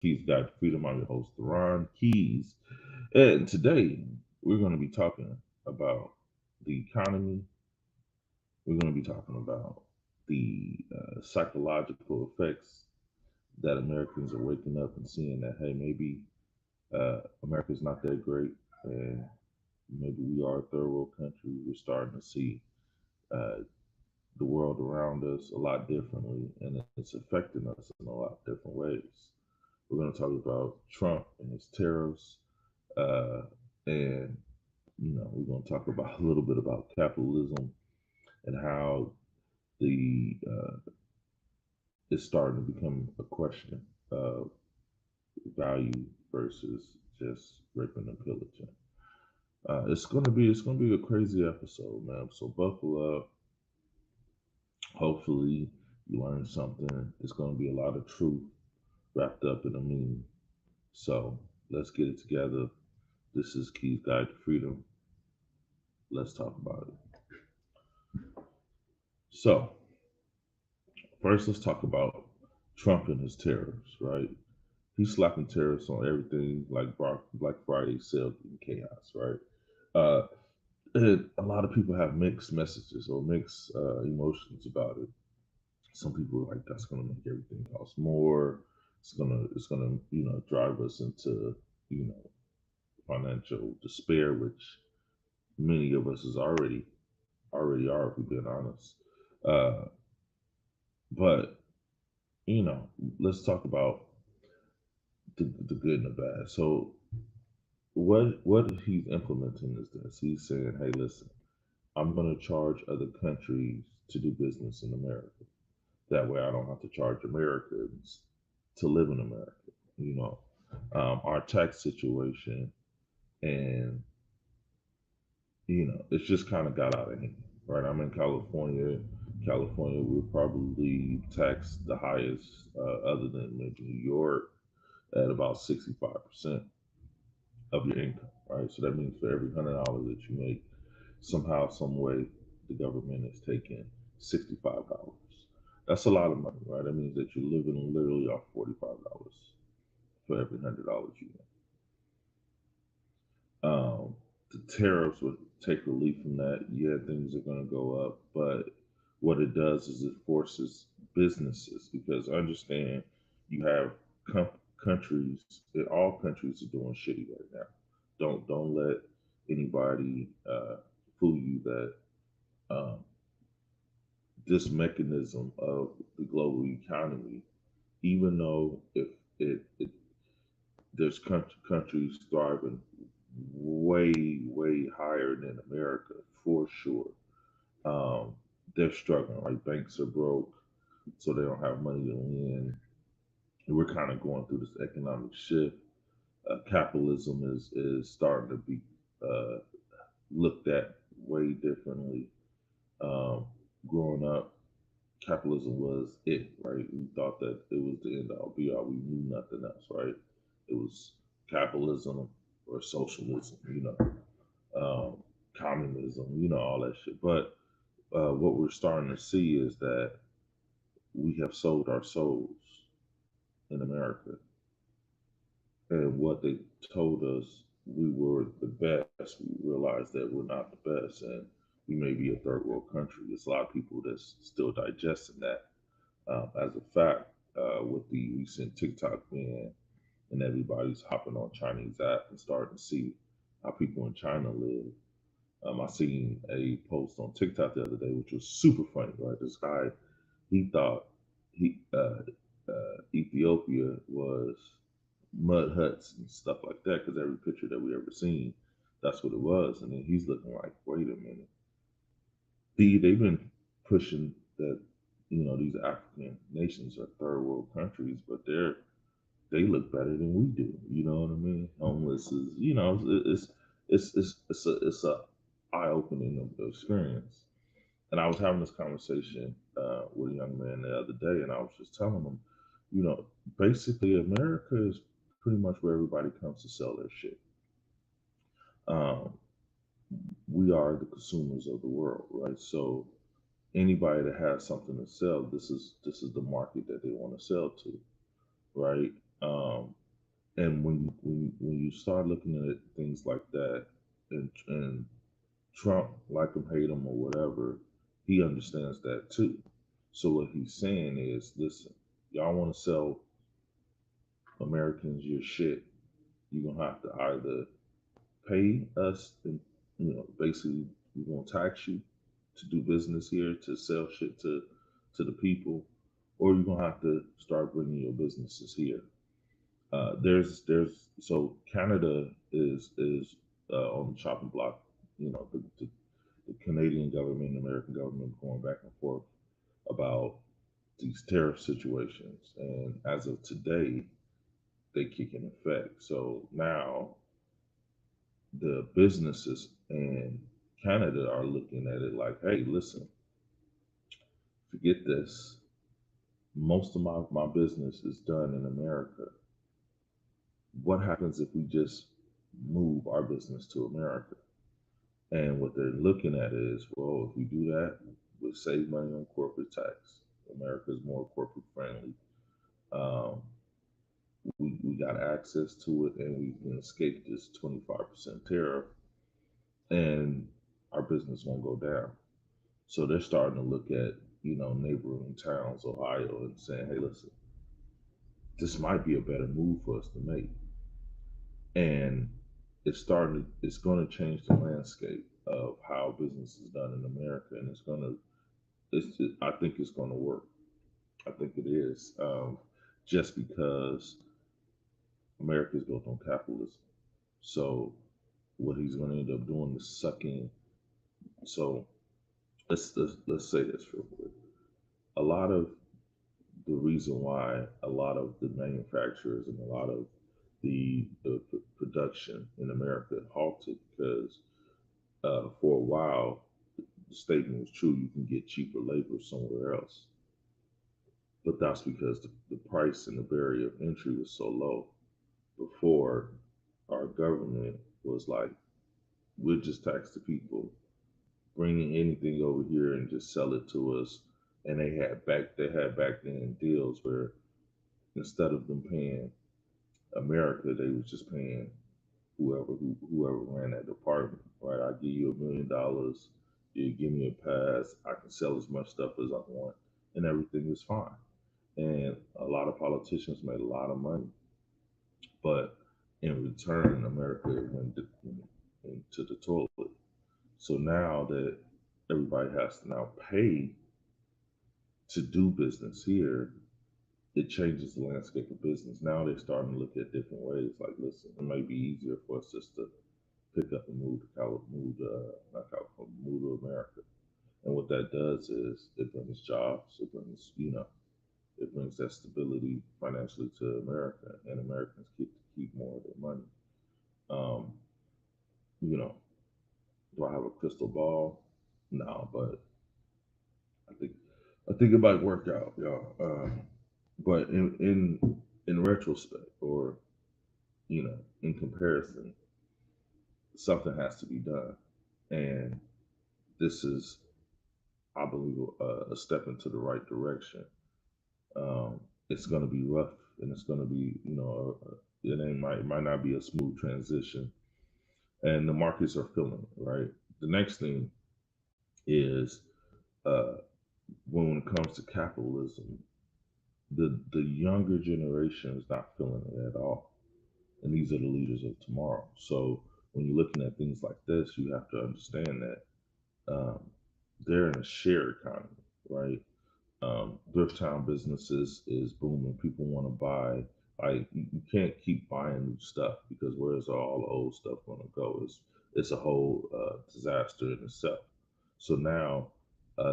Keys Guide to Freedom. I'm your host, Ron Keys. And today we're going to be talking about the economy. We're going to be talking about the psychological effects that Americans are waking up and seeing that, hey, maybe America's not that great. And maybe we are a third world country. We're starting to see uh, the world around us a lot differently, and it's affecting us in a lot different ways. We're going to talk about Trump and his tariffs, uh, and we're going to talk about a little bit about capitalism and how the it's starting to become a question of value versus just raping and pillaging. It's gonna be a crazy episode, man. So buckle up. Hopefully you learn something. It's gonna be a lot of truth wrapped up in a meme. So let's get it together. This is Keys Guide to Freedom. Let's talk about it. So first, let's talk about Trump and his tariffs. Right, he's slapping tariffs on everything like Black Friday sale and chaos. Right, uh, and a lot of people have mixed messages or mixed emotions about it. Some people are like, that's going to make everything cost more. It's gonna drive us into you know financial despair, which many of us is already are, if we're being honest. Uh, but you know, let's talk about the good and the bad. So what he's implementing is this: he's saying, hey, listen, I'm going to charge other countries to do business in America. That way, I don't have to charge Americans to live in America. You know, our tax situation, and it's just kind of got out of hand. Right, I'm in California. California will probably tax the highest, other than maybe New York, at about 65% of your income. Right, so that means for every $100 that you make, somehow, some way, the government is taking $65. That's a lot of money, right? That means that you're living literally off $45 for every $100 you make. The tariffs would take relief from that. Yeah, things are going to go up, but what it does is it forces businesses, because understand, you have com- countries, all countries are doing shitty right now. Don't let anybody fool you that um, this mechanism of the global economy, even though if it there's countries thriving way higher than America for sure. Um, they're struggling. Like, banks are broke, so they don't have money to lend. And we're kind of going through this economic shift. Capitalism is starting to be uh, looked at way differently. Um, Growing up, capitalism was it, right? We thought that it was the end all be all. We knew nothing else, right? It was capitalism or socialism, communism, all that shit. But what we're starting to see is that we have sold our souls in America, and what they told us we were the best. We realized that we're not the best, and we may be a third world country. There's a lot of people that's still digesting that. As a fact, with the recent TikTok ban, and everybody's hopping on Chinese app and starting to see how people in China live. I seen a post on TikTok the other day, which was super funny. Right, this guy, he thought Ethiopia was mud huts and stuff like that, because every picture that we ever seen, that's what it was. And then he's looking like, wait a minute, they've been pushing that these African nations are third world countries, but they look better than we do. You know what I mean? Homeless is, it's a eye opening experience. And I was having this conversation with a young man the other day, and I was just telling him, you know, basically America is pretty much where everybody comes to sell their shit. Um, we are the consumers of the world, right? So anybody that has something to sell, this is the market that they want to sell to, right? Um, and when you start looking at things like that, and Trump, like him, hate him, or whatever, he understands that too. So what he's saying is, listen, y'all want to sell Americans your shit, you're gonna have to either pay us, and basically we're gonna tax you to do business here, to sell shit to the people, or you're gonna have to start bringing your businesses here. There's so Canada is on the chopping block. The Canadian government and American government going back and forth about these tariff situations, and as of today, they kick in effect. So now the businesses in Canada are looking at it like, hey, listen, forget this. Most of my business is done in America. What happens if we just move our business to America? And what they're looking at is, well, if we do that, we'll save money on corporate tax. America is more corporate friendly. Um, we got access to it, and we can escape this 25% tariff, and our business won't go down. So they're starting to look at, neighboring towns, Ohio, and saying, hey, listen, this might be a better move for us to make. And it's going to change the landscape of how business is done in America. And I think it's going to work. I think it is. Just because America is built on capitalism. So what he's going to end up doing is sucking. So let's say this real quick. A lot of the reason why a lot of the manufacturers and a lot of the production in America halted because for a while the statement was true, you can get cheaper labor somewhere else, but that's because the price and the barrier of entry was so low. Before, our government was like, we'll just tax the people, bringing anything over here and just sell it to us. And they had back then deals where instead of them paying America, they was just paying whoever ran that department. Right, I give you $1 million, you give me a pass, I can sell as much stuff as I want, and everything is fine. And a lot of politicians made a lot of money, but in return, America into the toilet. So now that everybody has to now pay to do business here, it changes the landscape of business. Now they're starting to look at different ways. Like, listen, it might be easier for us just to pick up and move to not California, move to America. And what that does is it brings jobs. It brings that stability financially to America, and Americans get to keep more of their money. Um, you know, do I have a crystal ball? No, but I think I think it might work out, y'all. But in retrospect, or in comparison, something has to be done, and this is, I believe, a step into the right direction. It's going to be rough, and it's going to be, it might not be a smooth transition, and the markets are feeling it, right? The next thing is, uh, when it comes to capitalism, the younger generation is not feeling it at all, and these are the leaders of tomorrow. So when you're looking at things like this, you have to understand that um, they're in a shared economy, right? Thrift town businesses is booming. People want to buy. Like, you can't keep buying new stuff, because where's all the old stuff going to go? It's a whole disaster in itself. So now,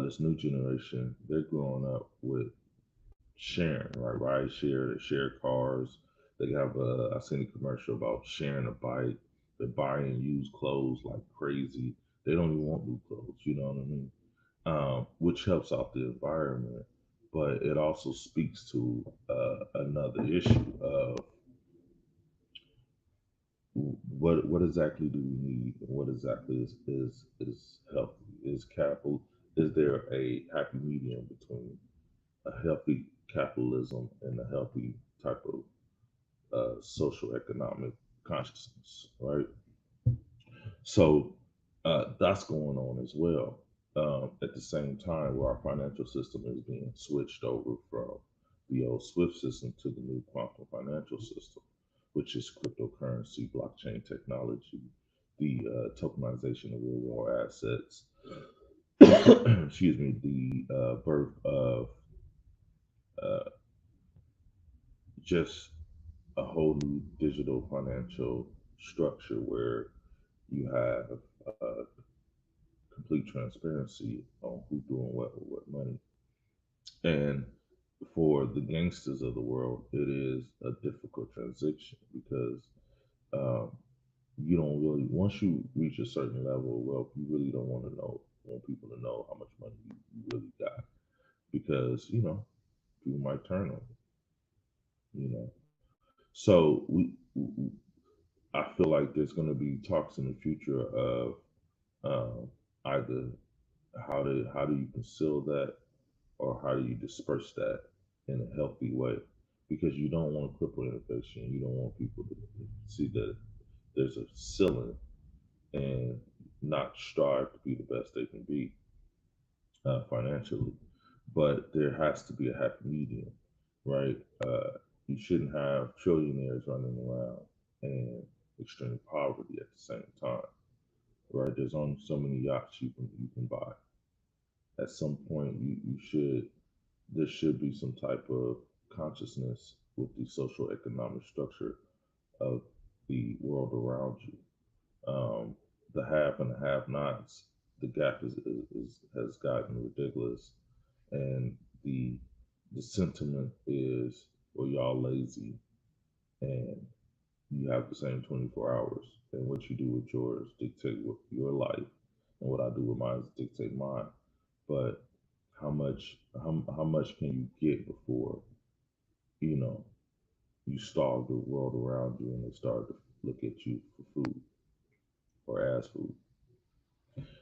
this new generation, they're growing up with sharing, right? Ride share, they share cars. They have I seen a commercial about sharing a bike. They're buying used clothes like crazy. They don't even want new clothes. You know what I mean? Which helps out the environment, but it also speaks to another issue of what exactly do we need, and what exactly is healthy? Is there a happy medium between a healthy capitalism and a healthy type of social economic consciousness, right? So that's going on as well. At the same time, where our financial system is being switched over from the old SWIFT system to the new quantum financial system, which is cryptocurrency, blockchain technology, the tokenization of real world assets, excuse me, the birth of uh, just a whole new digital financial structure where you have uh, complete transparency on who's doing what with what money. And for the gangsters of the world, it is a difficult transition because um, you don't really, once you reach a certain level of wealth, you really don't want people to know how much money you really got because, people might turn on you. So I feel like there's going to be talks in the future of either how do you conceal that or how do you disperse that in a healthy way? Because you don't want to cripple innovation. You don't want people to see that there's a ceiling and not strive to be the best they can be financially. But there has to be a happy medium, right? You shouldn't have trillionaires running around and extreme poverty at the same time, right? There's only so many yachts you can buy. At some point, you should there should be some type of consciousness with the social economic structure of the world around you. The have and the have nots, the gap has gotten ridiculous, and the the sentiment is, well, y'all lazy, and you have the same 24 hours, and what you do with yours dictate what your life, and what I do with mine dictate mine. But how much can you get before you know you starve the world around you and they start to look at you for food or ask food?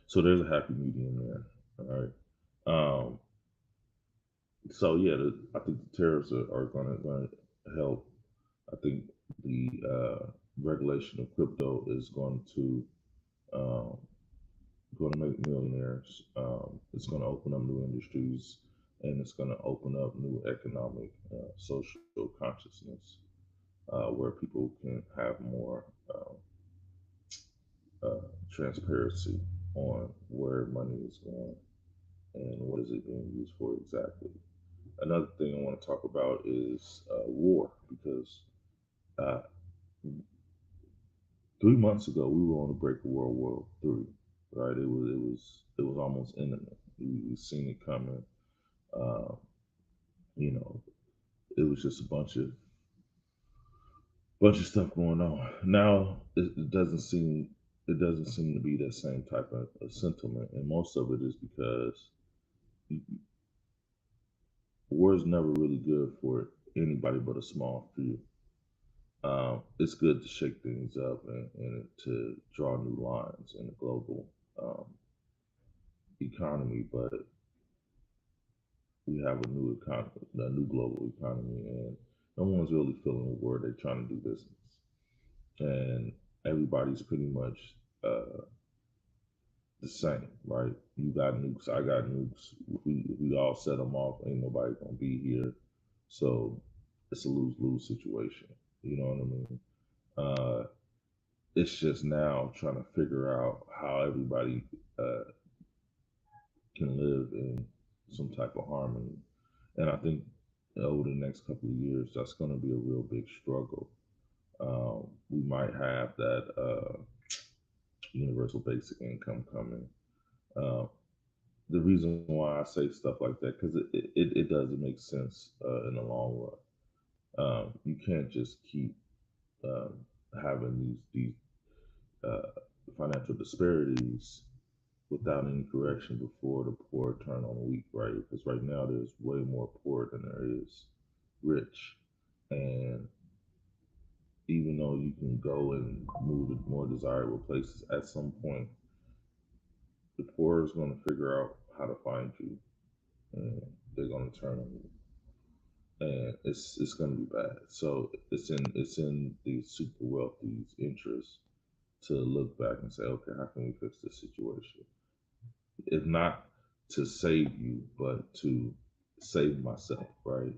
So there's a happy medium there. All right. Um, so yeah, I think the tariffs are going to help. I think the regulation of crypto is um, going to make millionaires. It's going to open up new industries, and it's going to open up new economic, social consciousness, where people can have more uh, transparency on where money is going and what is it being used for exactly. Another thing I want to talk about is war because uh, 3 months ago we were on the brink of World War III. Right, it was almost imminent. We seen it coming. Uh, you know, it was just a bunch of stuff going on. Now it doesn't seem to be that same type of sentiment, and most of it is because war is never really good for anybody but a small few. It's good to shake things up and to draw new lines in the global um, economy, but we have a new global economy, and no one's really feeling where they're trying to do business, and everybody's pretty much uh, the same, right? You got nukes, I got nukes. We all set them off. Ain't nobody gonna be here, so it's a lose lose situation. You know what I mean? Uh, it's just now trying to figure out how everybody uh, can live in some type of harmony. And I think over the next couple of years, that's going to be a real big struggle. We might have that universal basic income coming. Uh, the reason why I say stuff like that because it doesn't make sense in the long run. You can't just keep um, having these uh, financial disparities without any correction before the poor turn on the weak, right? Because right now there's way more poor than there is rich, and even though you can go and move to more desirable places, at some point the poor is going to figure out how to find you, and they're going to turn on you. and it's going to be bad. So it's in the super wealthy's interest to look back and say, okay, how can we fix this situation? If not to save you, but to save myself, right?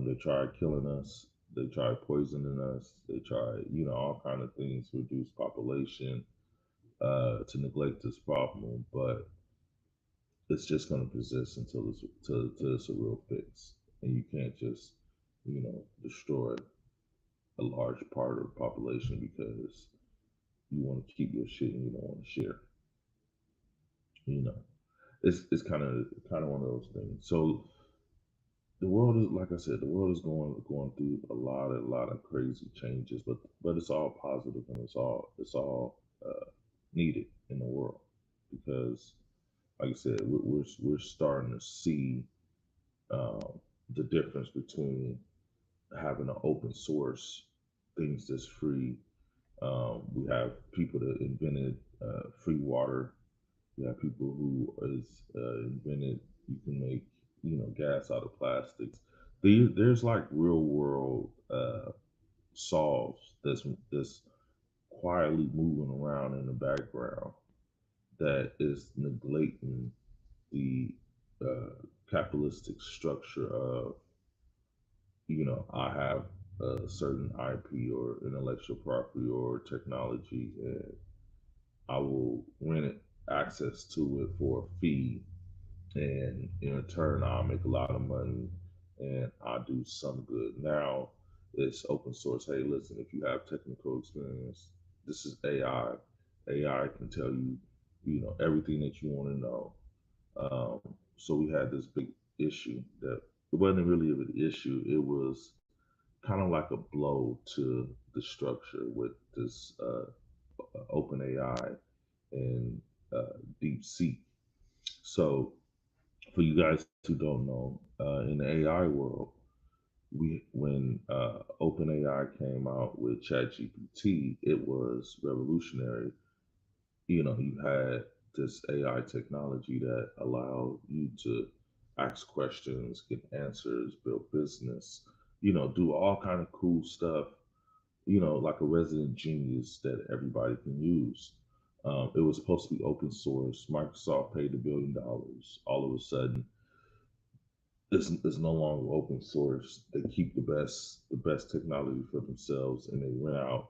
They tried killing us. They tried poisoning us. They tried, all kind of things to reduce population, to neglect this problem. But it's just going to persist until it's a real fix. And you can't just, destroy a large part of the population because you want to keep your shit and you don't want to share. You know, it's kind of one of those things. So the world is, like I said, the world is going through a lot of crazy changes, but it's all positive and it's all needed in the world because, like I said, we're starting to see um, the difference between having an open source things that's free. We have people that invented free water. We have people who is invented you can make gas out of plastics. There's like real world solves that's quietly moving around in the background that is neglecting the capitalistic structure of I have a certain IP or intellectual property or technology, and I will rent it access to it for a fee, and in return, I'll make a lot of money, and I'll do some good. Now it's open source. Hey, listen, if you have technical experience, this is AI. AI can tell you, everything that you want to know. So we had this big issue that it wasn't really an issue. It was kind of like a blow to the structure with this open AI and DeepSeek. So for you guys who don't know, in the AI world, we when OpenAI came out with ChatGPT, it was revolutionary. You had this AI technology that allowed you to ask questions, get answers, build business, do all kind of cool stuff, like a resident genius that everybody can use. It was supposed to be open source. Microsoft paid $1 billion. All of a sudden, it's no longer open source. They keep the best technology for themselves, and they rent out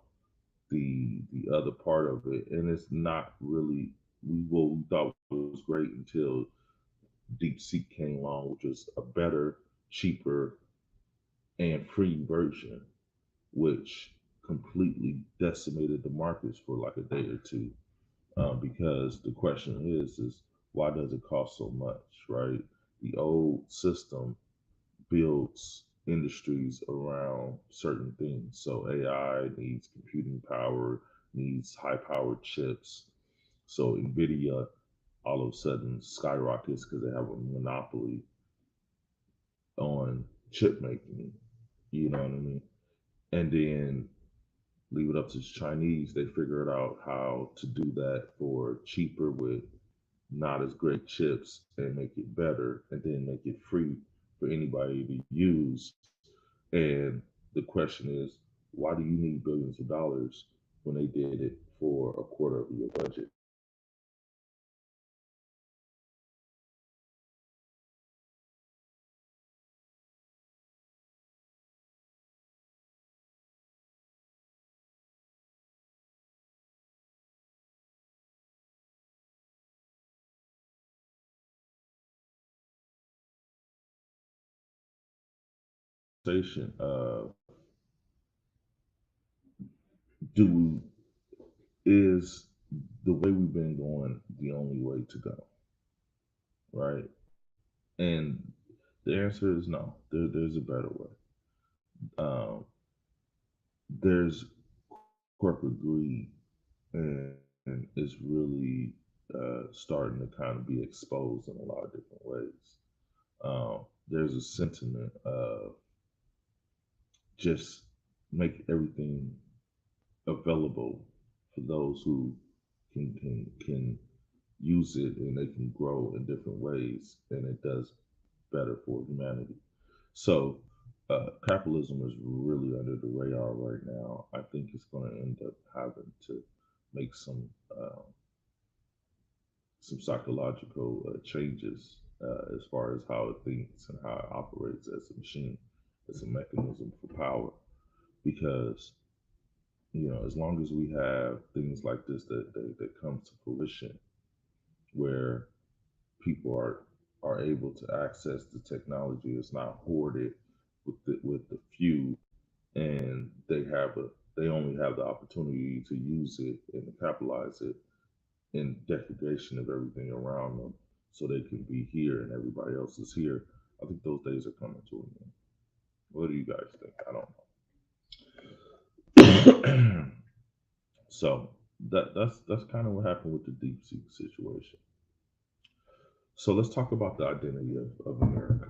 the other part of it. And it's not really what we thought was great until DeepSeek came along, which is a better, cheaper, and free version, which completely decimated the markets for like a day or two. Because the question is why does it cost so much, right? The old system builds industries around certain things. So AI needs computing power, needs high powered chips. So Nvidia all of a sudden skyrockets because they have a monopoly on chip making. You know what I mean? And then leave it up to the Chinese. They figured out how to do that for cheaper with not as great chips and make it better and then make it free for anybody to use. And the question is, why do you need billions of dollars when they did it for a quarter of your budget? Station do is the way we've been going the only way to go, right? And the answer is no. There's a better way. Um, there's corporate greed, and it's really starting to kind of be exposed in a lot of different ways. There's a sentiment of just make everything available for those who can use it and they can grow in different ways, and it does better for humanity. So Capitalism is really under the radar right now. I think it's going to end up having to make some psychological changes as far as how it thinks and how it operates as a machine, as a mechanism for power. Because as long as we have things like this that come to fruition, where people are able to access the technology, it's not hoarded with the few, and they only have the opportunity to use it and to capitalize it in degradation of everything around them, so they can be here and everybody else is here. I think those days are coming to an end. What do you guys think? I don't know. So that's kind of what happened with the deep sea situation. So let's talk about the identity of America,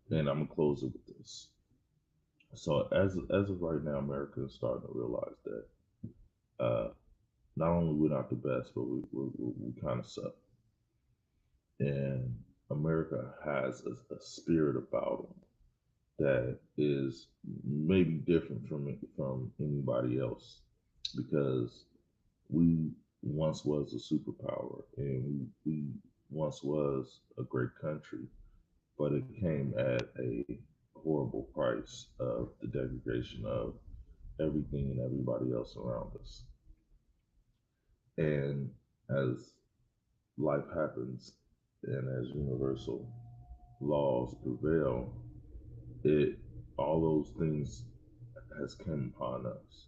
and I'm gonna close it with this. So as of right now, America is starting to realize that uh, not only we're not the best, but we kind of suck, and America has a spirit about them that is maybe different from anybody else, because we once was a superpower, and we once was a great country, but it came at a horrible price of the degradation of everything and everybody else around us. And as life happens and as universal laws prevail, it all those things has come upon us.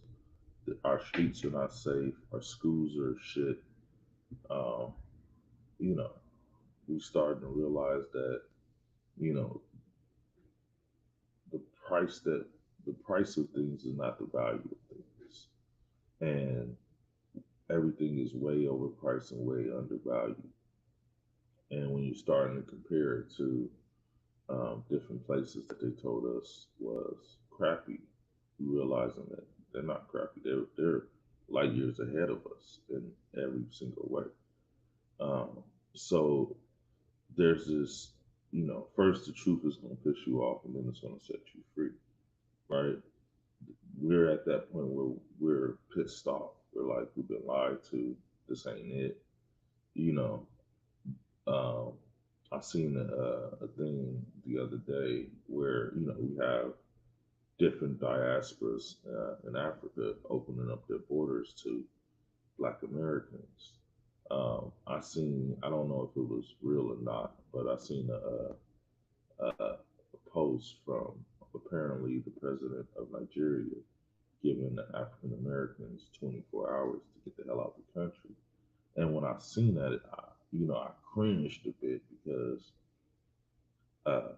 Our streets are not safe. Our schools are shit. Um, you know, we starting to realize that you know the price that the price of things is not the value of things, and everything is way overpriced and way undervalued. And when you're starting to compare it to different places that they told us was crappy, you realizing that they're not crappy. They're light years ahead of us in every single way. Um, so there's this, first the truth is going to piss you off, and then it's going to set you free, right? We're at that point where we're pissed off. We're like, we've been lied to. This ain't it. You know, um, I seen a thing the other day where we have different diasporas in Africa opening up their borders to Black Americans. I don't know if it was real or not, but I seen a post from apparently the president of Nigeria giving the African Americans 24 hours to get the hell out of the country. And when I seen that, I cringed a bit because uh,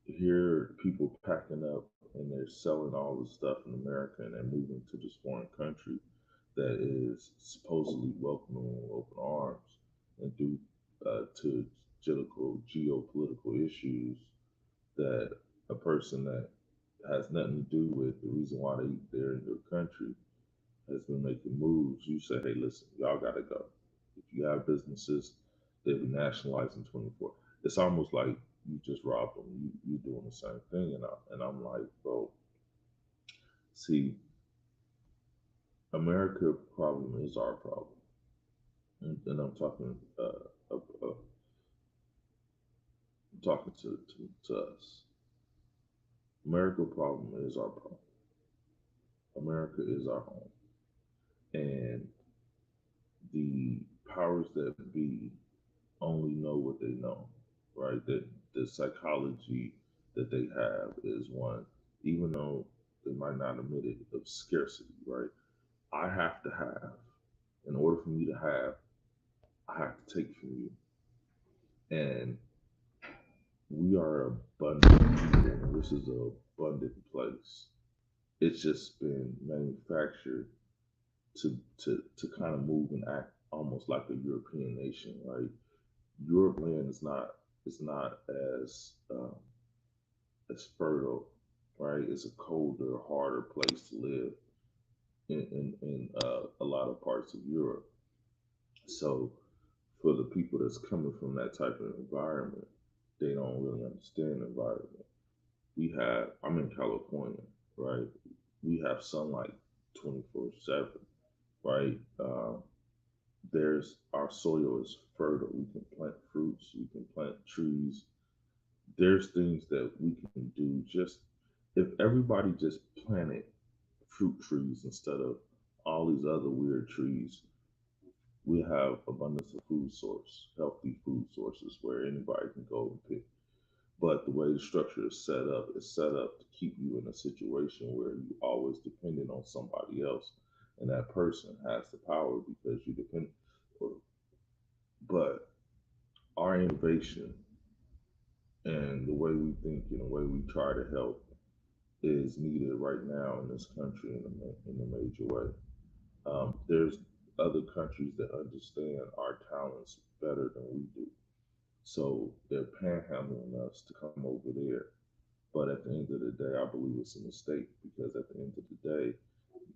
here people packing up and they're selling all this stuff in America and they're moving to this foreign country that is supposedly welcoming them with open arms, and due to geopolitical issues that a person that has nothing to do with the reason why they're in your country has been making moves. You say, hey, listen, y'all got to go. If you have businesses, they'll be nationalized in 24. It's almost like you just robbed them. You doing the same thing, and I'm like, bro, see, America problem is our problem, and I'm talking to us. America problem is our problem. America is our home, and the powers that be only know what they know, right? That the psychology that they have is one, even though they might not admit it, of scarcity, right? I have to have, in order for me to have, I have to take from you. And we are abundant people, and this is an abundant place. It's just been manufactured to kind of move and act almost like a European nation, right? Europe land is not as fertile, right? It's a colder, harder place to live in a lot of parts of Europe. So for the people that's coming from that type of environment, they don't really understand the environment. I'm in California, right? We have sunlight 24/7, right? There's our soil is fertile. We can plant fruits, we can plant trees. There's things that we can do just if everybody just planted fruit trees instead of all these other weird trees, we have abundance of food source, healthy food sources where anybody can go and pick. But the way the structure is set up to keep you in a situation where you always dependent on somebody else, and that person has the power because you depend. But our innovation and the way we think and the way we try to help is needed right now in this country in a major way. There's other countries that understand our talents better than we do. So they're panhandling us to come over there. But at the end of the day, I believe it's a mistake because at the end of the day,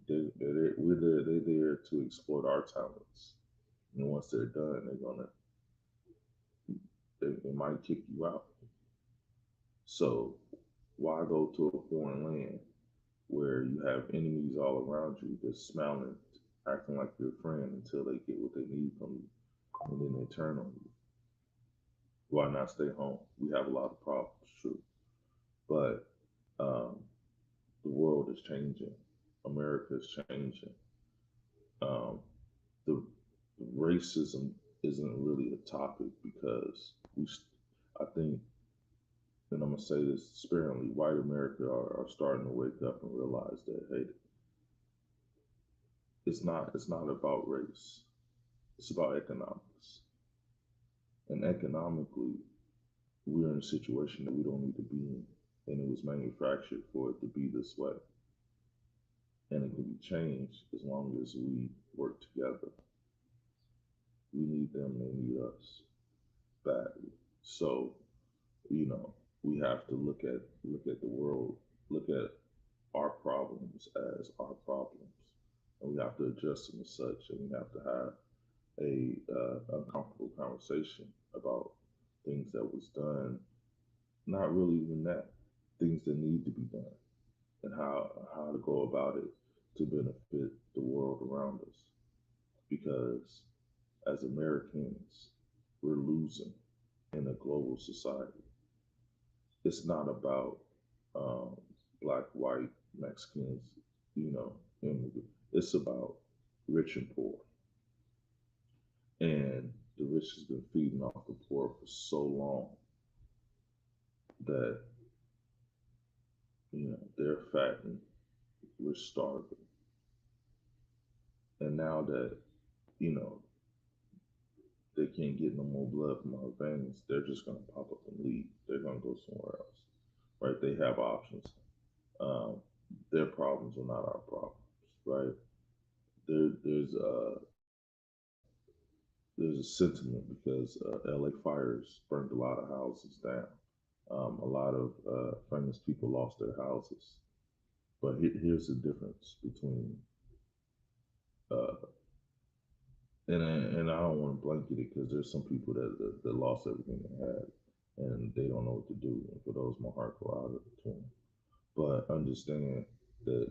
they're there to exploit our talents. And once they're done, they might kick you out. So why go to a foreign land where you have enemies all around you that's smiling, acting like your friend until they get what they need from you, and then they turn on you? Why not stay home? We have a lot of problems, true, but um, the world is changing. America is changing. Um, the racism isn't really a topic because I think, and I'm gonna say this sparingly, white America are starting to wake up and realize that hey, it's not about race. It's about economics. And economically, we're in a situation that we don't need to be in. And it was manufactured for it to be this way. And it can be changed as long as we work together. We need them, they need us badly. So, you know, we have to look at the world, look at our problems as our problems. And we have to address them as such, and we have to have a uncomfortable conversation about things that was done, not really even that, things that need to be done, and how to go about it to benefit the world around us. Because as Americans, we're losing in a global society. It's not about um, black, white, Mexicans, immigrant. It's about rich and poor. And the rich has been feeding off the poor for so long that, they're fat and we're starving. And now that, you know, they can't get no more blood from our veins, they're just going to pop up and leave. They're going to go somewhere else, right? They have options. Um, their problems are not our problems, right? There's a sentiment because LA fires burned a lot of houses down. A lot of famous people lost their houses. But here's the difference between, uh, and I don't want to blanket it because there's some people that lost everything they had and they don't know what to do. And for those, my heart go out to them. But understand that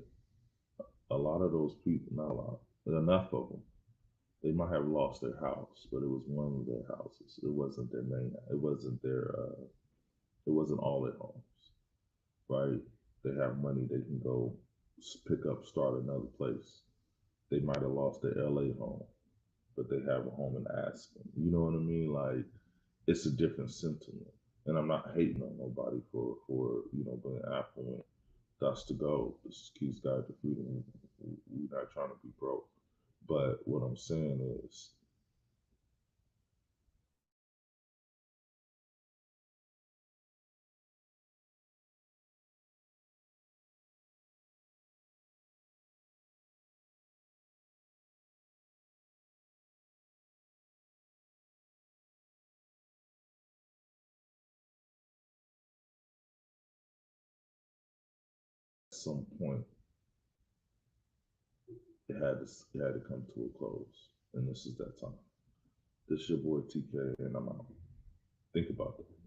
a lot of those people, not a lot, but enough of them, they might have lost their house, but it was one of their houses. It wasn't their main. It wasn't their. It wasn't all their homes, right? They have money. They can go pick up, start another place. They might have lost their LA home, but they have a home in Aspen. You know what I mean? Like it's a different sentiment. And I'm not hating on nobody for being affluent. That's the goal. This is Keith's Guide to Freedom. We're not trying to be broke. But what I'm saying is at some point it had to come to a close. And this is that time. This is your boy TK and I'm out. Think about that.